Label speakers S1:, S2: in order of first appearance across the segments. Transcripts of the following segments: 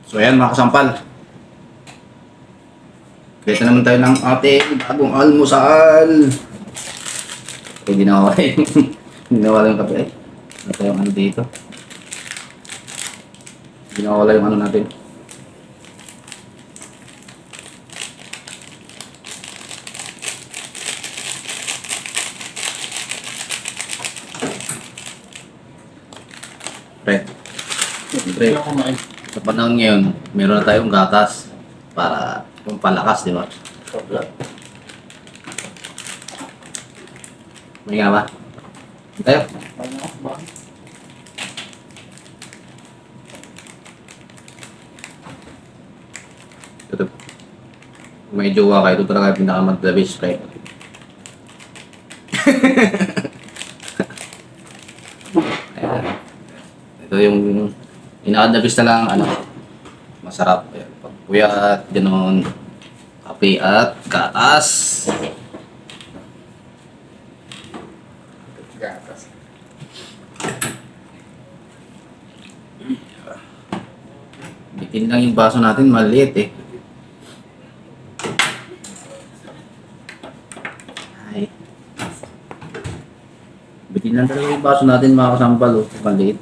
S1: So ayan mga kasampal. Kaya naman tayo ng ating bagong almusal. Okay, ginawa yung ginawa yung kape. Ano tayong ano dito? Ginawa yung ano natin. Pre. Pre. Sa panahon ngayon, meron na tayong gatas para pampalakas, di ba? May nga ba? Tayo. Ito. May jowa kayo, ito talaga pinakamadlabis, pre. Ayan. Ito yung inakadabis na lang, ano, masarap. Ayan, pagpuyat, gano'n, kape at gatas.
S2: Gatas.
S1: Bitin lang yung baso natin, maliit eh. Ay. Bitin lang talaga yung baso natin, mga kasampal, oh, maliit.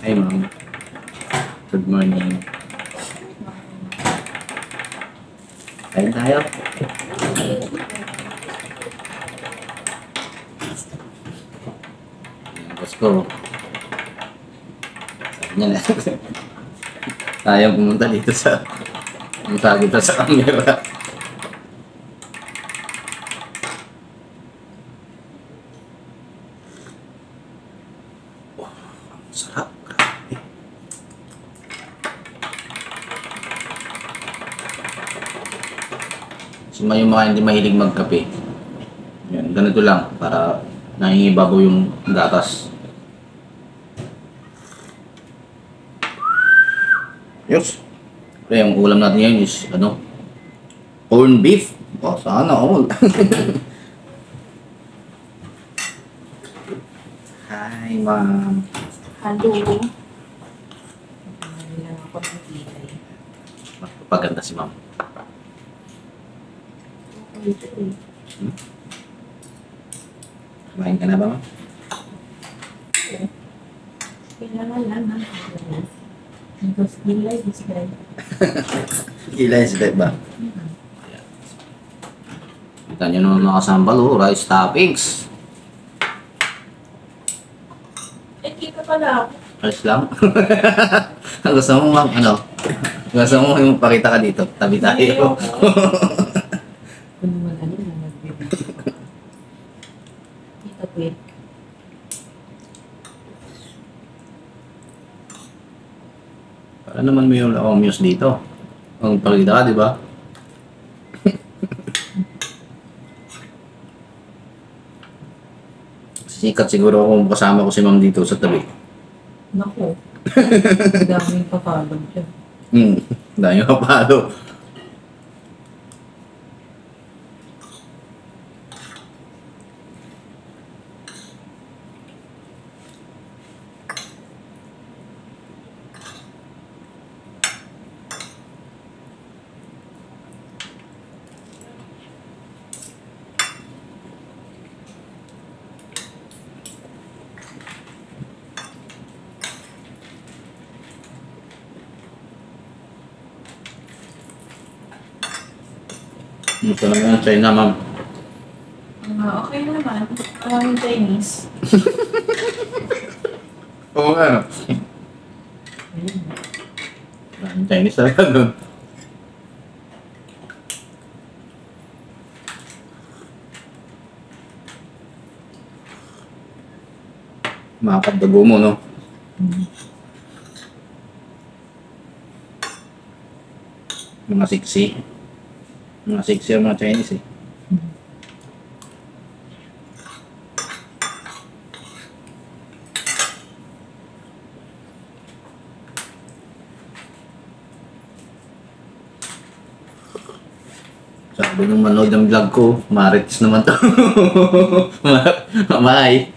S1: Ay, ma'am. Good morning. Kain tayo. Tapos ko. Sabi niya na. Sayang pumunta dito sa kita sa camera. Oh, sarap. Grabe. Yung mga hindi mahilig magkape. Yan, ganito lang para nangingibabaw yung gatas. Yes. Pero yung ulam natin ngayon is ano? Corn beef. Oh, sana all. Hi, ma'am.
S3: Hello. Lang ako ng kilay.
S1: Magpapaganda si ma'am. Kumain ka na ba, ma'am?
S3: Kailangan lang na. Because kilay is dead.
S1: Kilay is dead ba? Kita nyo naman mga kasambal, oh, rice toppings.
S3: Eh, di ka pala ako.
S1: Rice lang. Ang gusto mo, ma'am, ano? Gusto mo yung pakita ka dito. Tabi tayo.
S3: Kung naman ano na nagbibig. Dito, wait.
S1: Para naman mo yung amuse dito. Ang pakita ka, di ba? Sikat siguro kung kasama ko si ma'am dito sa tabi.
S3: Naku. Daming papalog dyan.
S1: Dahil yung kapalo. Ito lang yung China, ma'am.
S3: Okay naman. Yung Chinese.
S1: Oo nga, no? Maraming Chinese talaga doon. Makakapdago mo, no? Mga siksi. Mga siksi ang mga Chinese, eh. Sabi nung manood ng vlog ko, Marites naman to. Bye.